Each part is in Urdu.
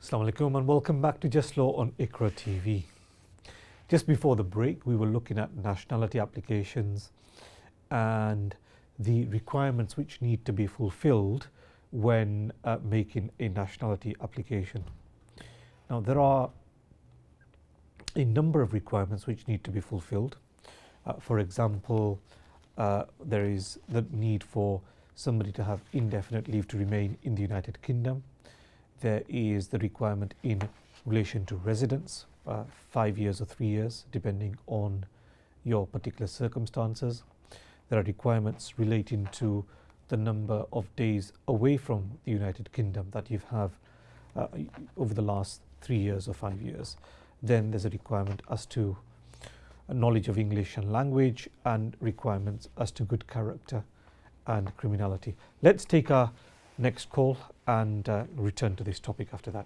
Assalamu alaikum and welcome back to Just Law on Iqra TV. Just before the break, we were looking at nationality applications and the requirements which need to be fulfilled when making a nationality application. Now, there are a number of requirements which need to be fulfilled. For example, there is the need for somebody to have indefinite leave to remain in the United Kingdom. There is the requirement in relation to residence, 5 years or 3 years, depending on your particular circumstances. There are requirements relating to the number of days away from the United Kingdom that you have over the last 3 years or 5 years. Then there's a requirement as to knowledge of English and language, and requirements as to good character and criminality. Let's take our next call and return to this topic after that.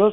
10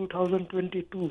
2022।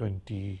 22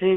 6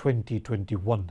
2021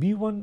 B1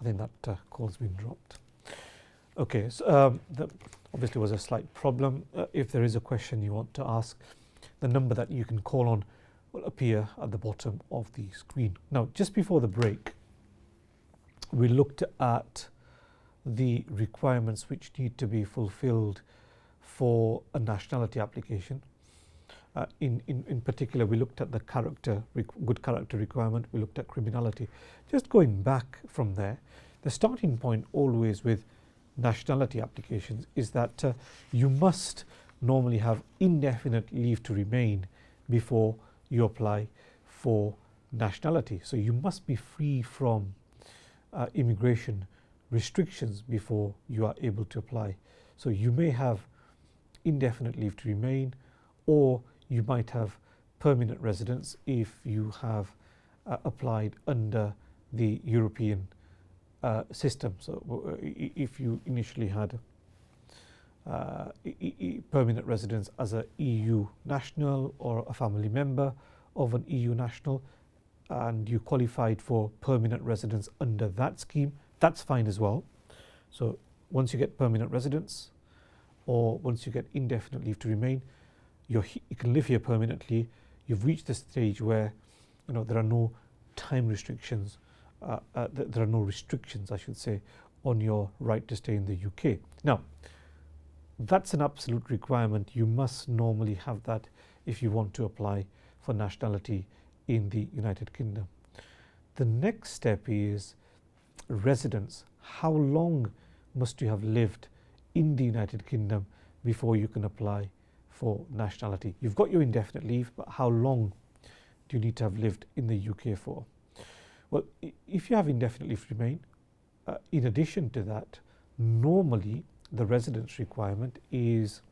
I think that call's been dropped. Okay, so there obviously was a slight problem. If there is a question you want to ask, the number that you can call on will appear at the bottom of the screen. Now, just before the break, we looked at the requirements which need to be fulfilled for a nationality application. In particular, we looked at the good character requirement, we looked at criminality. Just going back from there, the starting point always with nationality applications is that you must normally have indefinite leave to remain before you apply for nationality. So you must be free from immigration restrictions before you are able to apply. So you may have indefinite leave to remain, or you might have permanent residence if you have applied under the European system. So if you initially had permanent residence as a EU national or a family member of an EU national, and you qualified for permanent residence under that scheme, that's fine as well. So once you get permanent residence, or once you get indefinite leave to remain, you can live here permanently. You've reached the stage where there are no time restrictions, there are no restrictions, I should say, on your right to stay in the UK. Now, that's an absolute requirement. You must normally have that if you want to apply for nationality in the United Kingdom. The next step is residence. How long must you have lived in the United Kingdom before you can apply for nationality? You've got your indefinite leave, but how long do you need to have lived in the UK for? Well, if you have indefinite leave to remain, in addition to that, normally the residence requirement is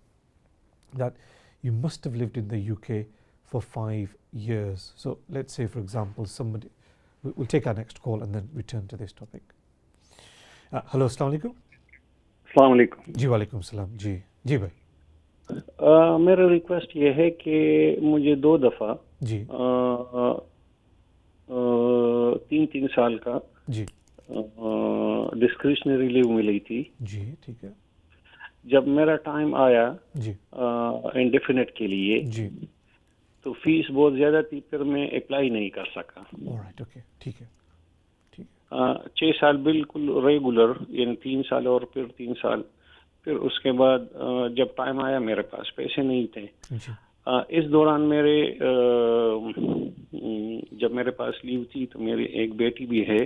that you must have lived in the UK for 5 years. So let's say, for example, somebody, we'll take our next call and then return to this topic. Hello, Assalamu alaikum. السلام علیکم. جی وعلیکم السلام. جی بھائی. میرا ریکویسٹ یہ ہے کہ مجھے 2 دفعہ جی 3 سال کا جی ڈسکریشنری لیو ملی تھی. جی ٹھیک ہے. جب میرا ٹائم آیا جی انڈیفینٹ کے لیے جی تو فیس بہت زیادہ تھی، پھر میں اپلائی نہیں کر سکا. آلرائٹ، اوکے، ٹھیک ہے. 6 سال بالکل ریگولر، یعنی 3 سال اور پھر 3 سال. پھر اس کے بعد جب ٹائم آیا میرے پاس پیسے نہیں تھے. اس دوران میرے جب میرے پاس لیو تھی تو میری ایک بیٹی بھی ہے،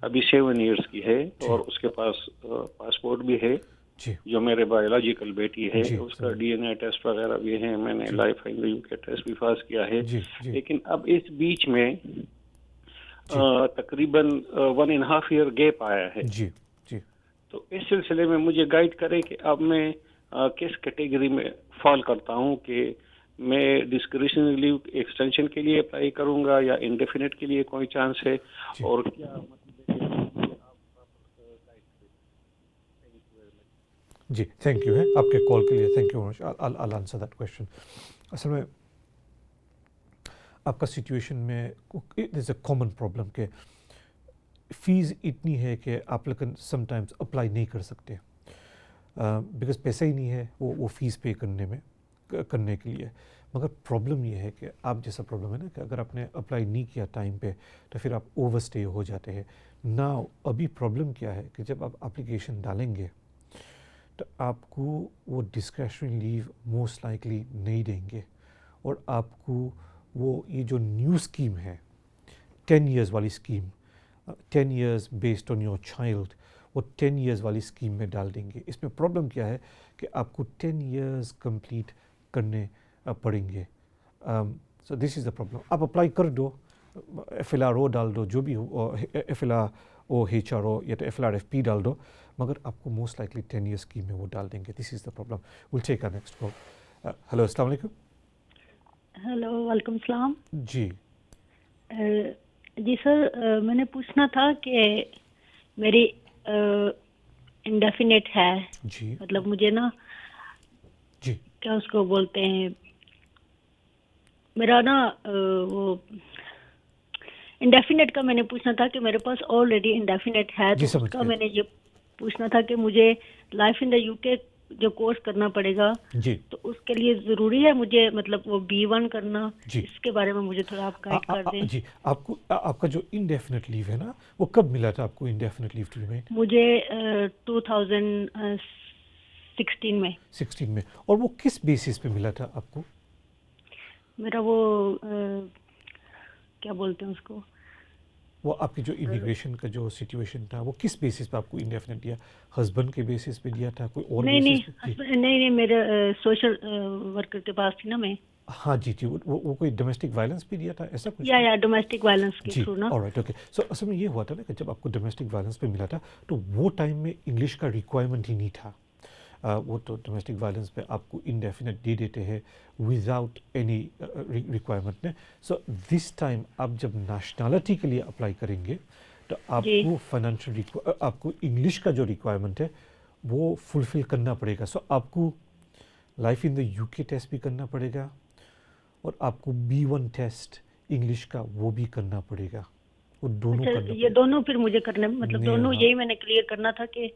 ابھی 7 ایئرس کی ہے، اور اس کے پاس پاسپورٹ بھی ہے جو میرے بایولوجیکل بیٹی ہے. اس کا ڈی این اے ٹیسٹ وغیرہ بھی ہے، میں نے لائف ان یو کے ٹیسٹ بھی پاس کیا ہے. لیکن اب اس بیچ میں تقریباً 1.5 ایئر گیپ آیا ہے. جی جی. تو اس سلسلے میں مجھے گائیڈ کرے کہ اب میں کس کیٹیگری میں فال کرتا ہوں، کہ میں ڈسکریشنری لیو ایکسٹینشن کے لیے اپلائی کروں گا یا انڈیفینٹ کے لیے کوئی چانس ہے، اور کیا جی. تھینک یو ہے آپ کے کال کے لیے. Thank you much. I'll answer that question. اصل میں آپ کا سچویشن میں it is a common problem کہ فیس اتنی ہے کہ ایپلیکنٹ سم ٹائمز اپلائی نہیں کر سکتے بیکاز پیسہ ہی نہیں ہے وہ فیس پے کرنے کے لیے. مگر پرابلم یہ ہے کہ آپ جیسا پرابلم ہے نا کہ اگر آپ نے اپلائی نہیں کیا ٹائم پہ تو پھر آپ اوور اسٹے ہو جاتے ہیں. ناؤ ابھی پرابلم کیا ہے کہ جب آپ اپلیکیشن ڈالیں گے تو آپ کو وہ ڈسکریشنری لیو موسٹ لائکلی نہیں دیں گے، اور آپ کو وہ یہ جو نیو اسکیم ہے 10 ایئرز والی scheme, 10 years based on your child, وہ 10 ایئرز والی اسکیم میں ڈال دیں گے. اس میں پرابلم کیا ہے کہ آپ کو 10 ایئرز کمپلیٹ کرنے پڑیں گے. سو دس از دا پرابلم. آپ اپلائی کر دو، ایف ایل آر او ڈال دو، جو بھی ہو، F L R O H R O یا تو F L R F P ڈال دو، مگر آپ کو موسٹ لائکلی 10 ایئر اسکیم میں وہ ڈال دیں گے. This is the problem. Will take our next call. Hello, السلام علیکم. ہیلو، وعلیکم السلام. جی جی سر، میں نے پوچھنا تھا کہ میری انڈیفینٹ ہے، جی مطلب مجھے نا جی کیا اس کو بولتے ہیں، میرا نا وہ انڈیفینٹ کا میں نے پوچھنا تھا کہ میرے پاس آلریڈی انڈیفینٹ ہے، تو اس کا میں نے یہ پوچھنا تھا کہ مجھے لائف ان دا یو کے جو کورس کرنا پڑے گا تو اس کے لیے ضروری ہے مجھے مطلب وہ B1 کرنا، اس کے بارے میں مجھے تھوڑا آپ گائیڈ کر دیں. جی آپ کا جو انڈیفینٹ لیو ہے نا وہ کب ملا تھا آپ کو انڈیفینٹ لیو ٹو ریمین؟ مجھے 2016 میں. اور وہ کس بیسس پہ ملا تھا آپ کو؟ میرا وہ کیا بولتے ہیں اس کو، وہ آپ کی جو امیگریشن کا جو سچویشن تھا وہ کس بیسس پہ آپ کو انڈیفینٹ دیا؟ ہسبینڈ کے بیسس پہ دیا تھا کوئی اور بیسس پہ؟ نہیں میرے سوشل ورکر کے پاس تھی نا میں. ہاں جی وہ کوئی ڈومیسٹک وائلنس پہ دیا تھا ایسا کچھ؟ یا ڈومیسٹک وائلنس کے تھرو نا. Alright okay. سو اصل میں یہ ہوا تھا نا کہ جب آپ کو ڈومیسٹک وائلنس پہ ملا تھا تو وہ ٹائم میں انگلش کا ریکوائرمنٹ ہی نہیں تھا. وہ تو ڈومیسٹک وائلنس پہ آپ کو انڈیفینٹ دے دیتے ہیں وداؤٹ اینی ریکوائرمنٹ نے. سو دس ٹائم آپ جب نیشنلٹی کے لیے اپلائی کریں گے تو آپ کو فائنینشیل آپ کو انگلش کا جو ریکوائرمنٹ ہے وہ فلفل کرنا پڑے گا. سو آپ کو لائف ان دا یو کے ٹیسٹ بھی کرنا پڑے گا اور آپ کو B1 ٹیسٹ انگلش کا وہ بھی کرنا پڑے گا. وہ دونوں کرنا یہ دونوں پھر مجھے کرنے مطلب دونوں یہی میں نے کلیئر کرنا تھا کہ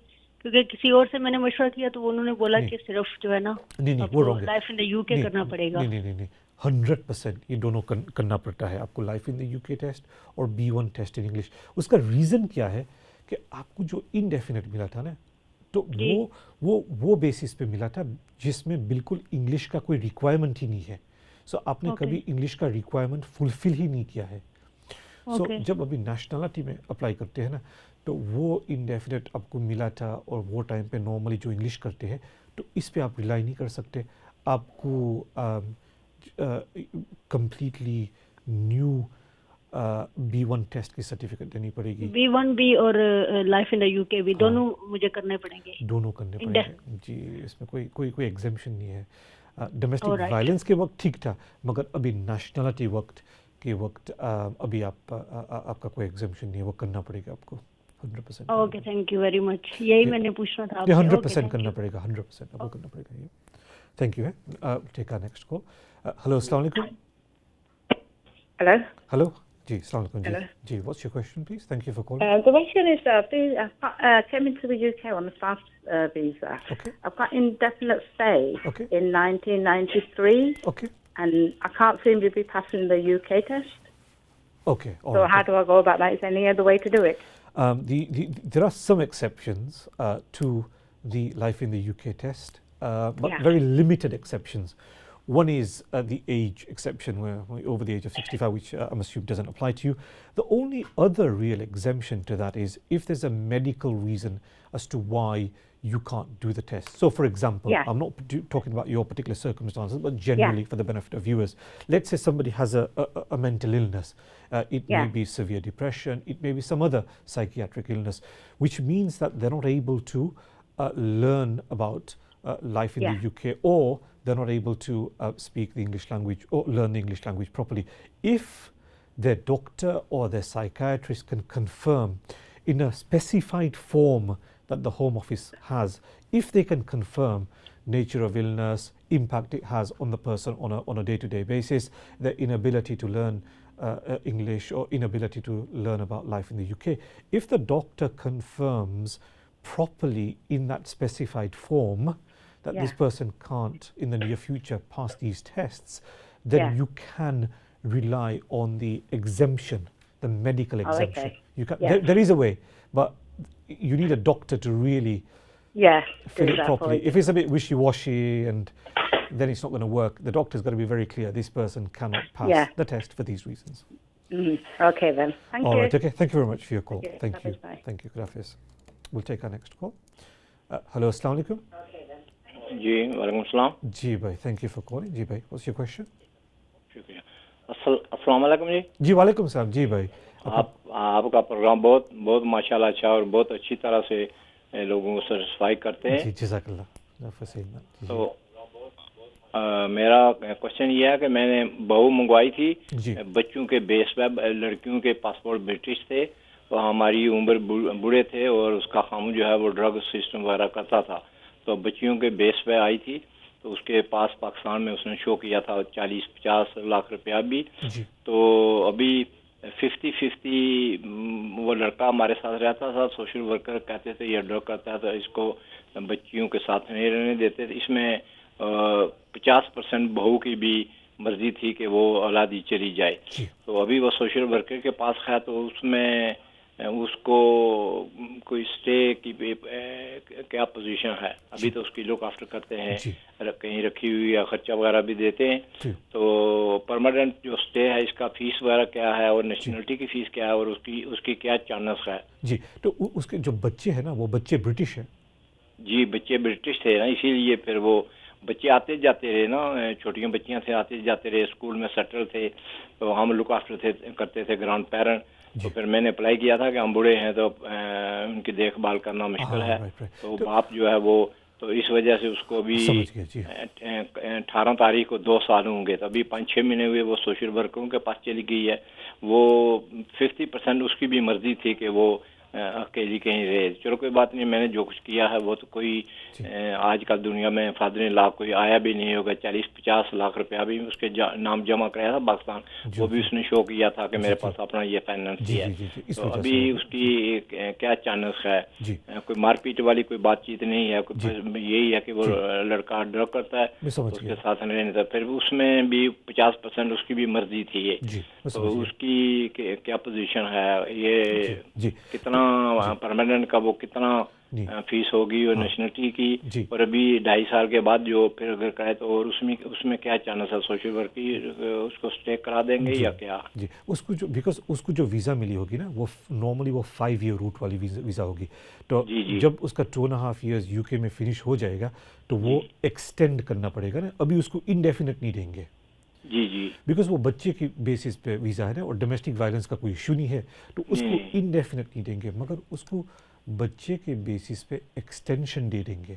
کیونکہ کسی اور سے میں نے مشورہ کیا تو انہوں نے بولا کہ صرف جو ہے نا لائف ان دا یو کے کرنا پڑے گا. نہیں 100% یہ دونوں کرنا پڑتا ہے آپ کو، لائف ان دا یو کے ٹیسٹ اور B1 ٹیسٹ ان انگلش. اس کا ریزن کیا ہے کہ آپ کو جو انڈیفینٹ ملا تھا نا تو وہ بیسس پہ ملا تھا جس میں بالکل انگلش کا کوئی ریکوائرمنٹ ہی نہیں ہے. سو آپ نے کبھی انگلش کا ریکوائرمنٹ فلفل ہی نہیں کیا ہے. سو جب ابھی نیشنلٹی میں اپلائی کرتے ہیں نا تو وہ انڈیفینٹ آپ کو ملا تھا اور وہ ٹائم پہ نارملی جو انگلش کرتے ہیں تو اس پہ آپ ریلائی نہیں کر سکتے. آپ کو کمپلیٹلی نیو B1 ٹیسٹ کی سرٹیفکیٹ دینی پڑے گی. B1 بھی اور لائف ان دا یو کے بھی دونوں مجھے کرنے پڑیں گے. دونوں کرنے پڑیں گے جی. اس میں کوئی ایگزمپشن نہیں ہے. ڈومیسٹک وائلنس کے وقت ٹھیک تھا مگر ابھی نیشنلٹی کے وقت ابھی آپ کا کوئی ایگزمپشن نہیں ہے، وہ کرنا پڑے گا آپ کو 100%. Okay thank you very much. یہی میں نے پوچھنا تھا. 100% کرنا پڑے گا 100% آپ کو کرنا پڑے گا. یہ تھینک یو ہے. ٹیک آور نیکسٹ کال. ہلو السلام علیکم. ہلو جی السلام علیکم. جی what's your question please. Thank you for calling. The question is I came into the UK on a fast visa. Okay. I've got indefinite stay Okay. in 1993. Okay. And I can't seem to be passing the UK test. Okay. So how do I go about that? Is there any other way to do it? There are some exceptions to the Life in the UK test, but very limited exceptions. One is the age exception, where over the age of 65, which I'm assuming doesn't apply to you. The only other real exemption to that is if there's a medical reason as to why you can't do the test. So for example, I'm not talking about your particular circumstances, but generally for the benefit of viewers, let's say somebody has a mental illness. It may be severe depression, it may be some other psychiatric illness, which means that they're not able to learn about life in the UK, or they're not able to speak the English language or learn the English language properly. If their doctor or their psychiatrist can confirm in a specified form that the Home Office has, if they can confirm nature of illness, impact it has on the person on a day-to-day basis, their inability to learn English or inability to learn about life in the UK, if the doctor confirms properly in that specified form that this person can't in the near future pass these tests, then you can rely on the exemption, the medical exemption. You can, there is a way, but you need a doctor to really fill it properly. If it's a bit wishy-washy and then it's not going to work, the doctor's got to be very clear this person cannot pass the test for these reasons. Okay then. Thank you. All right, okay. Thank you very much for your call. Thank you. Bye. Thank you. Good afternoon. We'll take our next call. Hello, assalamu alaikum. جی وعلیکم السلام. جی بھائی تھینک یو فار کالنگ. جی بھائی واٹس یور کویسچن. شکریہ. السلام علیکم جی. جی وعلیکم السلام. جی بھائی آپ کا پروگرام بہت بہت ماشاء اللہ اچھا اور بہت اچھی طرح سے لوگوں کو سیٹسفائی کرتے ہیں. جی جزاک اللہ. تو میرا کوشچن یہ ہے کہ میں نے بہو منگوائی تھی بچوں کے بیس پہ. لڑکیوں کے پاسپورٹ برٹش تھے تو ہماری عمر بوڑھے تھے اور اس کا خامن جو ہے وہ ڈرگ سسٹم وغیرہ کرتا تھا. تو بچیوں کے بیس پہ آئی تھی تو اس کے پاس پاکستان میں اس نے شو کیا تھا 40-50 لاکھ روپیہ بھی. تو ابھی 50-50 وہ لڑکا ہمارے ساتھ رہتا تھا, سوشل ورکر کہتے تھے یہ ڈرگ کرتا تھا, اس کو بچیوں کے ساتھ نہیں رہنے دیتے تھے. اس میں 50% بہو کی بھی مرضی تھی کہ وہ اولادی چلی جائے. تو ابھی وہ سوشل ورکر کے پاس ہے, تو اس میں اس کو کوئی اسٹے کی کیا پوزیشن ہے ابھی؟ تو اس کی لک آفٹر کرتے ہیں, کہیں رکھی ہوئی یا خرچہ وغیرہ بھی دیتے ہیں. تو پرماننٹ جو اسٹے ہے اس کا فیس وغیرہ کیا ہے, اور نیشنلٹی کی فیس کیا ہے, اور اس کی کیا چانس ہے؟ جی, تو اس کے جو بچے ہیں نا وہ بچے برٹش ہیں؟ جی بچے برٹش تھے نا, اسی لیے پھر وہ بچے آتے جاتے رہے نا, چھوٹیاں بچیاں تھے, آتے جاتے رہے, اسکول میں سیٹل تھے, تو ہم لک آفٹر کرتے تھے گرانڈ پیرنٹ. تو پھر میں نے اپلائی کیا تھا کہ ہم بوڑھے ہیں تو ان کی دیکھ بھال کرنا مشکل ہے, تو باپ جو ہے وہ, تو اس وجہ سے اس کو بھی 18 تاریخ کو 2 سال ہوں گے, تو ابھی 5-6 مہینے ہوئے وہ سوشل ورکروں کے پاس چلی گئی ہے. وہ 50% اس کی بھی مرضی تھی کہ وہ اکیلی کہیں رہے. چلو کوئی بات نہیں, میں نے جو کچھ کیا ہے وہ تو کوئی آج کل دنیا میں فادر ان لا کوئی آیا بھی نہیں ہوگا. 40-50 لاکھ روپیہ بھی اس کے نام جمع کرایا تھا پاکستان, وہ بھی اس نے شو کیا تھا کہ میرے پاس اپنا یہ فائننس ہے. تو ابھی اس کی کیا چانس ہے؟ کوئی مار پیٹ والی کوئی بات چیت نہیں ہے, یہی ہے کہ وہ لڑکا ڈرگ کرتا ہے, اس کے ساتھ نہیں رہتا. پھر اس میں بھی 50% اس کی بھی مرضی تھی یہ. تو اس کی کیا پوزیشن ہے, یہ کتنا پرماننٹ کا وہ کتنا فیس ہوگی, اور نیشنلٹی کی, اور ابھی 2.5 سال کے بعد جو پھر اگر کرے تو, اور اس میں کیا چانس ہے سوشل ورک کی, اس کو اسٹے کرا دیں گے یا کیا؟ جی, اس کو جو بیکاز اس کو جو ویزا ملی ہوگی نا وہ نارملی وہ 5 ایئر روٹ والی ویزا ہوگی, تو جب اس کا 2.5 ایئرز یو کے میں فنش ہو جائے گا تو وہ ایکسٹینڈ کرنا پڑے گا نا. ابھی اس کو انڈیفینٹ نہیں دیں گے. جی بیکاز وہ بچے کی بیسس پہ ویزا ہے نا, اور ڈومیسٹک وائلنس کا کوئی ایشو نہیں ہے, تو اس کو انڈیفینٹ نہیں دیں گے, مگر اس کو بچے کے بیسس پہ ایکسٹینشن دے دیں گے.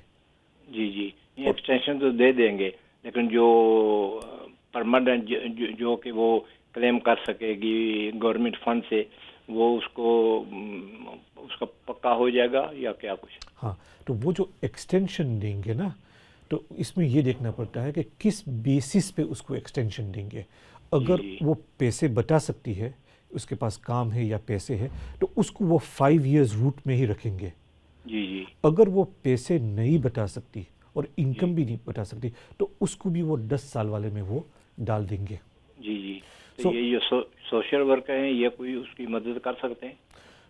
جی ایکسٹینشن تو دے دیں گے, لیکن جو پرماننٹ جو کہ وہ کلیم کر سکے گی گورنمنٹ فنڈ سے, وہ اس کا پکا ہو جائے گا یا کیا کچھ؟ ہاں, تو وہ جو ایکسٹینشن دیں گے نا, تو اس میں یہ دیکھنا پڑتا ہے کہ کس بیسس پہ اس کو ایکسٹینشن دیں گے. اگر وہ پیسے بتا سکتی ہے, اس کے پاس کام ہے یا پیسے ہے, تو اس کو وہ 5 ایئرز روٹ میں ہی رکھیں گے. اگر وہ پیسے نہیں بتا سکتی اور انکم بھی نہیں بتا سکتی, تو اس کو بھی وہ 10 سال والے میں وہ ڈال دیں گے. تو یہ سوشل ورکر ہیں, یہ کوئی اس کی مدد کر سکتے ہیں؟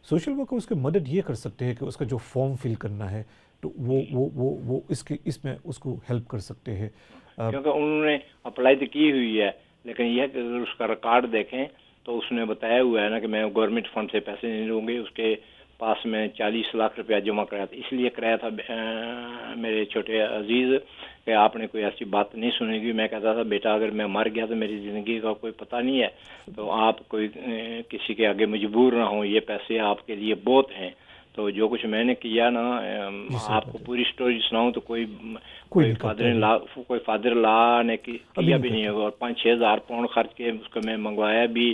سوشل ورکر اس کی مدد یہ کر سکتے ہیں کہ اس کا جو فارم فل کرنا ہے تو وہ اس میں اس کو ہیلپ کر سکتے ہیں, کیونکہ انہوں نے اپلائی تو کی ہوئی ہے, لیکن یہ کہ اگر اس کا ریکارڈ دیکھیں تو اس نے بتایا ہوا ہے نا کہ میں گورنمنٹ فنڈ سے پیسے نہیں لوں گے. اس کے پاس میں 40 لاکھ روپیہ جمع کرایا تھا, اس لیے کرایا تھا میرے چھوٹے عزیز کہ آپ نے کوئی ایسی بات نہیں سنے گی. میں کہتا تھا بیٹا اگر میں مر گیا تو میری زندگی کا کوئی پتہ نہیں ہے, تو آپ کوئی کسی کے آگے مجبور نہ ہوں, یہ پیسے آپ کے لیے بہت ہیں. تو جو کچھ میں نے کیا نا, آپ کو پوری سٹوری سناؤں تو کوئی فادر لا نے کیا بھی نہیں ہوگا. اور 5-6 ہزار پاؤنڈ خرچ کے اس کو میں منگوایا بھی.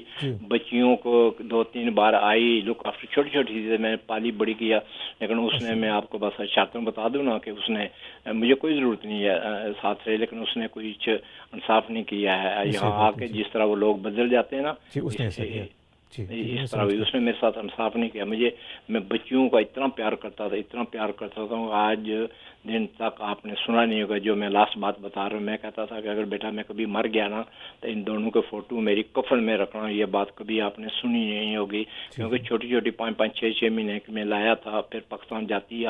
بچیوں کو 2-3 بار آئی, لک آفٹر چھوٹی چھوٹی چیزیں میں نے پالی بڑی کیا, لیکن اس نے, میں آپ کو بس شرطیں بتا دوں نا کہ اس نے, مجھے کوئی ضرورت نہیں ہے ساتھ رہے, لیکن اس نے کوئی انصاف نہیں کیا ہے. یہاں آ کے جس طرح وہ لوگ بدل جاتے ہیں نا, اس طرح اس نے میرے ساتھ انصاف نہیں کیا. میں بچیوں کا اتنا پیار کرتا تھا, آج دن تک آپ نے سنا نہیں ہوگا جو میں لاسٹ بات بتا رہا ہوں. میں کہتا تھا کہ اگر بیٹا میں کبھی مر گیا نا تو ان دونوں کے فوٹو میری کفن میں رکھنا. یہ بات کبھی آپ نے سنی نہیں ہوگی, کیونکہ چھوٹی چھوٹی 5-6 مہینے میں لایا تھا, پھر پاکستان جاتی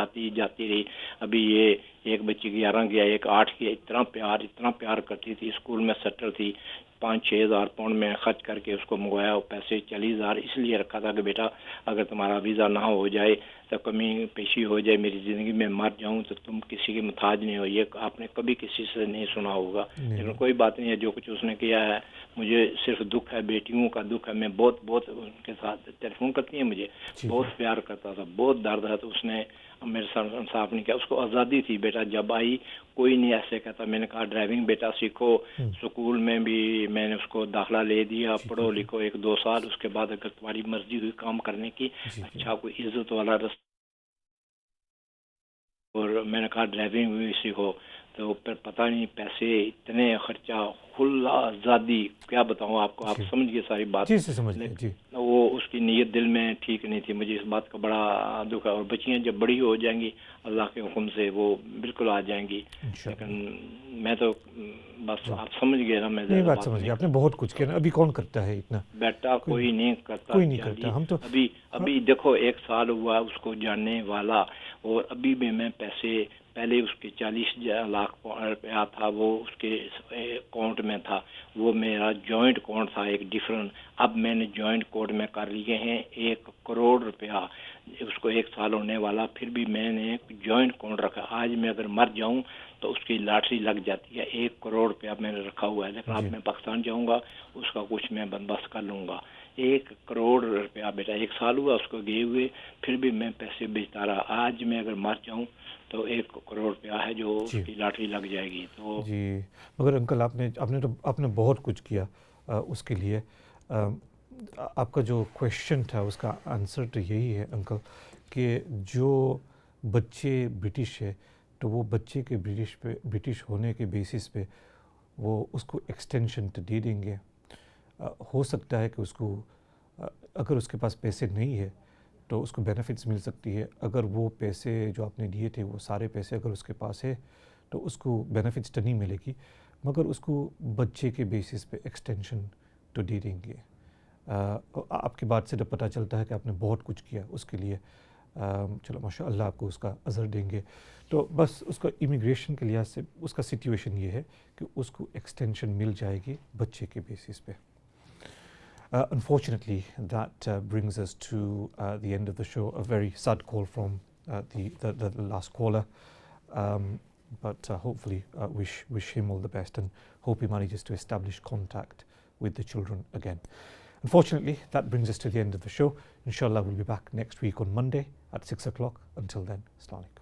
رہی. ابھی یہ ایک بچی کی 11 گیا, ایک 8 گیا. اتنا پیار کرتی تھی, اسکول میں سیٹل تھی. 5-6 ہزار پاؤنڈ میں خرچ کر کے اس کو منگوایا. وہ پیسے 40 ہزار اس لیے رکھا تھا کہ بیٹا اگر تمہارا ویزا نہ ہو جائے تو کمی پیشی ہو جائے میری زندگی میں, مر جاؤں تو تم کسی کے محتاج نہیں ہو. یہ آپ نے کبھی کسی سے نہیں سنا ہوگا, لیکن کوئی بات نہیں ہے. جو کچھ اس نے کیا ہے, مجھے صرف دکھ ہے, بیٹیوں کا دکھ ہے. میں بہت ان کے ساتھ ٹیلی فون کرتی ہیں, مجھے بہت پیار کرتا تھا, بہت درد ہے. تو اس نے میرے ساتھ انصاف نہیں کیا. اس کو آزادی تھی بیٹا, جب آئی کوئی نہیں ایسے کہتا. میں نے کہا ڈرائیونگ بیٹا سیکھو, اسکول میں بھی میں نے اس کو داخلہ لے دیا, پڑھو لکھو 1-2 سال, اس کے بعد اگر تمہاری مرضی ہوئی کام کرنے کی, اچھا کوئی عزت والا رستہ. اور میں نے کہا ڈرائیونگ بھی سیکھو، تو پھر پتہ نہیں پیسے اتنے خرچہ کھلا آزادی کیا بتاؤں آپ کو، آپ سمجھ گئے ساری بات. جی سمجھ گئے. جی وہ اس کی نیت دل میں ٹھیک نہیں تھی، مجھے اس بات کا بڑا دکھ ہے. اور بچیاں جب بڑی ہو جائیں گی اللہ کے حکم سے وہ بالکل آ جائیں گی. لیکن میں تو بس آپ سمجھ گئے نا، میں نہیں بات سمجھ گیا. آپ نے بہت کچھ کیا نا. ابھی کون کرتا ہے اتنا؟ بیٹا کوئی نہیں کرتا. کوئی نہیں کرتا. ہم تو ابھی دیکھو 1 سال ہوا اس کو جاننے والا، اور ابھی بھی میں پیسے، پہلے اس کے 40 لاکھ روپیہ تھا وہ اس کے اکاؤنٹ میں تھا، وہ میرا جوائنٹ اکاؤنٹ تھا ایک ڈیفرنٹ. اب میں نے جوائنٹ اکاؤنٹ میں کر لیے ہیں 1 کروڑ روپیہ. اس کو 1 سال ہونے والا، پھر بھی میں نے جوائنٹ اکاؤنٹ رکھا. آج میں اگر مر جاؤں تو اس کی لاٹری لگ جاتی ہے. 1 کروڑ روپیہ میں نے رکھا ہوا ہے. لیکن اب میں پاکستان جاؤں گا اس کا کچھ میں بندوبست کر لوں گا. 1 کروڑ روپیہ بیٹا 1 سال ہوا اس کو گئے ہوئے، پھر بھی میں پیسے بیچتا رہا. آج میں اگر مر جاؤں تو 1 کروڑ روپیہ ہے جو اس کی لاٹری لگ جائے گی. تو جی مگر انکل آپ نے بہت کچھ کیا اس کے لیے. آپ کا جو کویشچن تھا اس کا آنسر تو یہی ہے انکل کہ جو بچے برٹش ہے تو وہ بچے کے برٹش ہونے کے بیسس پہ وہ اس کو ایکسٹینشن تو دے دیں گے. ہو سکتا ہے کہ اس کو اگر اس کے پاس پیسے نہیں ہے تو اس کو بینیفٹس مل سکتی ہے. اگر وہ پیسے جو آپ نے دیے تھے وہ سارے پیسے اگر اس کے پاس ہے تو اس کو بینیفٹس تو نہیں ملے گی، مگر اس کو بچے کے بیسس پہ ایکسٹینشن تو دے دیں گے. آپ کی بات سے تو پتہ چلتا ہے کہ آپ نے بہت کچھ کیا اس کے لیے. چلو ماشاء اللہ آپ کو اس کا اجر دیں گے. تو بس اس کا امیگریشن کے لحاظ سے اس کا سچویشن یہ ہے کہ اس کو ایکسٹینشن مل جائے گی بچے کے بیسس پہ. Unfortunately, that brings us to the end of the show. A very sad call from the last caller, but hopefully wish him all the best and hope he manages to establish contact with the children again. Unfortunately, that brings us to the end of the show. Inshallah, we'll be back next week on Monday at 6 o'clock. Until then, Assalamu alaikum.